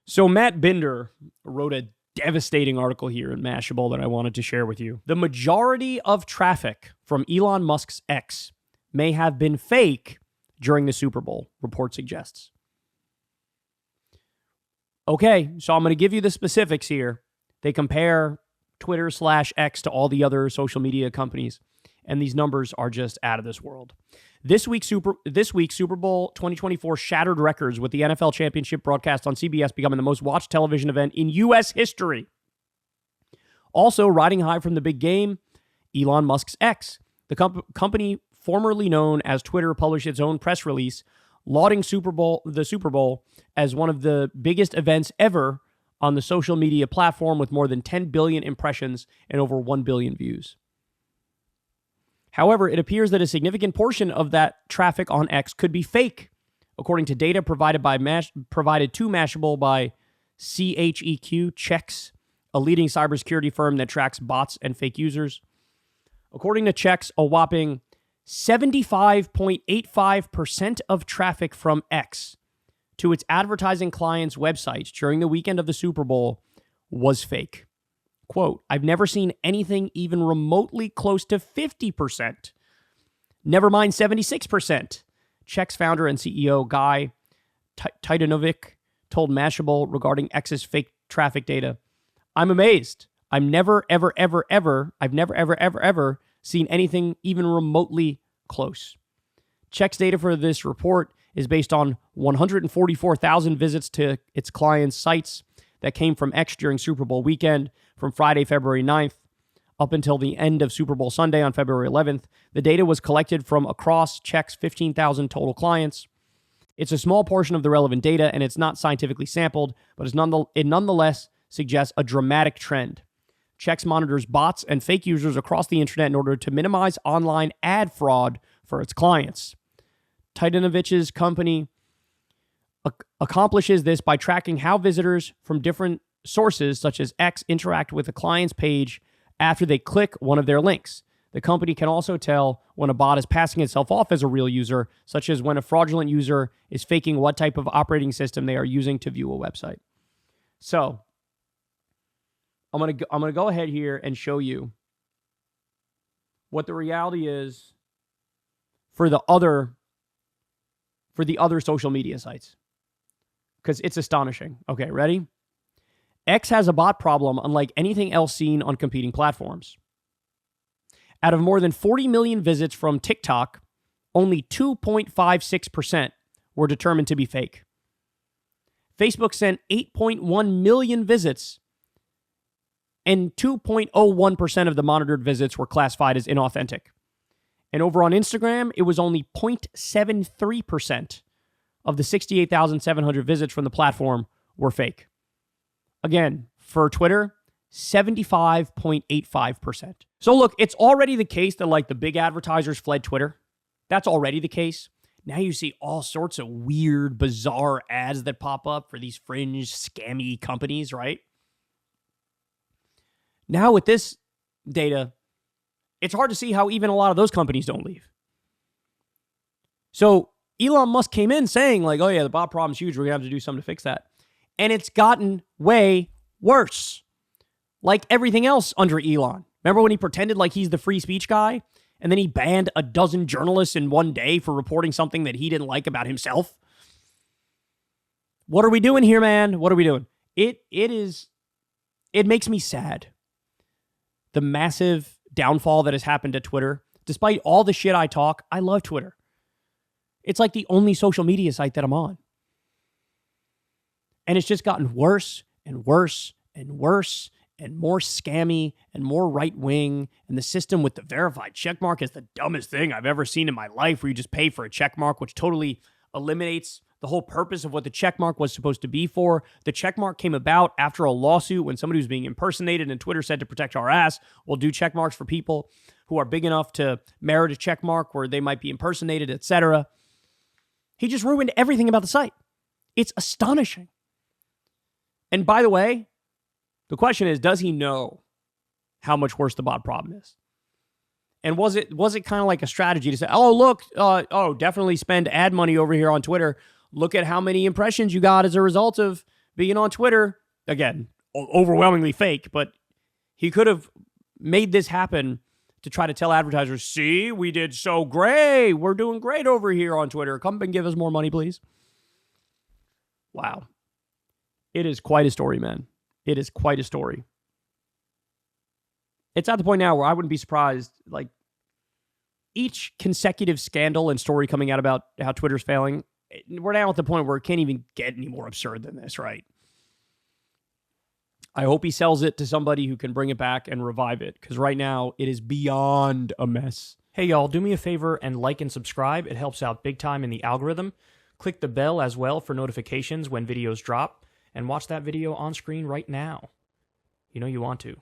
So Matt Binder wrote a devastating article here in Mashable that I wanted to share with you. The majority of traffic from Elon Musk's X may have been fake during the Super Bowl, report suggests. Okay, so I'm going to give you the specifics here. They compare Twitter/X to all the other social media companies, and these numbers are just out of this world. This week, Super Bowl 2024 shattered records with the NFL Championship broadcast on CBS becoming the most watched television event in U.S. history. Also, riding high from the big game, Elon Musk's X. The company formerly known as Twitter published its own press release lauding the Super Bowl as one of the biggest events ever on the social media platform with more than 10 billion impressions and over 1 billion views. However, it appears that a significant portion of that traffic on X could be fake, according to data provided to Mashable by CHEQ, a leading cybersecurity firm that tracks bots and fake users. According to CHEQ, a whopping 75.85% of traffic from X to its advertising clients' websites during the weekend of the Super Bowl was fake. Quote, I've never seen anything even remotely close to 50%. Never mind 76%. CHEQ's founder and CEO, Guy Titanovic, told Mashable regarding X's fake traffic data. I'm amazed. I've never, ever seen anything even remotely close. CHEQ's data for this report is based on 144,000 visits to its clients' sites that came from X during Super Bowl weekend from Friday, February 9th, up until the end of Super Bowl Sunday on February 11th. The data was collected from across CHEQ's 15,000 total clients. It's a small portion of the relevant data, and it's not scientifically sampled, but it nonetheless suggests a dramatic trend. CHEQ monitors bots and fake users across the internet in order to minimize online ad fraud for its clients. Titanovic's company accomplishes this by tracking how visitors from different sources, such as X, interact with the client's page after they click one of their links. The company can also tell when a bot is passing itself off as a real user, such as when a fraudulent user is faking what type of operating system they are using to view a website. So, I'm gonna go ahead here and show you what the reality is for the other social media sites, because it's astonishing. Okay, ready? X has a bot problem unlike anything else seen on competing platforms. Out of more than 40 million visits from TikTok, only 2.56% were determined to be fake. Facebook sent 8.1 million visits, and 2.01% of the monitored visits were classified as inauthentic. And over on Instagram, it was only 0.73% of the 68,700 visits from the platform were fake. Again, for Twitter, 75.85%. So look, it's already the case that like the big advertisers fled Twitter. That's already the case. Now you see all sorts of weird, bizarre ads that pop up for these fringe, scammy companies, right? Now with this data, it's hard to see how even a lot of those companies don't leave. So Elon Musk came in saying like, oh yeah, the bot problem's huge. We're going to have to do something to fix that. And it's gotten way worse. Like everything else under Elon. Remember when he pretended like he's the free speech guy? And then he banned a dozen journalists in one day for reporting something that he didn't like about himself? What are we doing here, man? What are we doing? It makes me sad. The massive downfall that has happened to Twitter. Despite all the shit I talk, I love Twitter. It's like the only social media site that I'm on. And it's just gotten worse and worse and worse and more scammy and more right-wing. And the system with the verified checkmark is the dumbest thing I've ever seen in my life, where you just pay for a checkmark, which totally eliminates the whole purpose of what the checkmark was supposed to be for. The checkmark came about after a lawsuit when somebody was being impersonated, and Twitter said, to protect our ass, we'll do checkmarks for people who are big enough to merit a checkmark where they might be impersonated, etc. He just ruined everything about the site. It's astonishing. And by the way, the question is, does he know how much worse the bot problem is? And was it kind of like a strategy to say, oh, look, definitely spend ad money over here on Twitter. Look at how many impressions you got as a result of being on Twitter. Again, overwhelmingly fake, but he could have made this happen to try to tell advertisers, see, we did so great. We're doing great over here on Twitter. Come and give us more money, please. Wow. It is quite a story, man. It is quite a story. It's at the point now where I wouldn't be surprised, like, each consecutive scandal and story coming out about how Twitter's failing, we're now at the point where it can't even get any more absurd than this, right? I hope he sells it to somebody who can bring it back and revive it, because right now it is beyond a mess. Hey, y'all, do me a favor and like and subscribe. It helps out big time in the algorithm. Click the bell as well for notifications when videos drop, and watch that video on screen right now. You know you want to.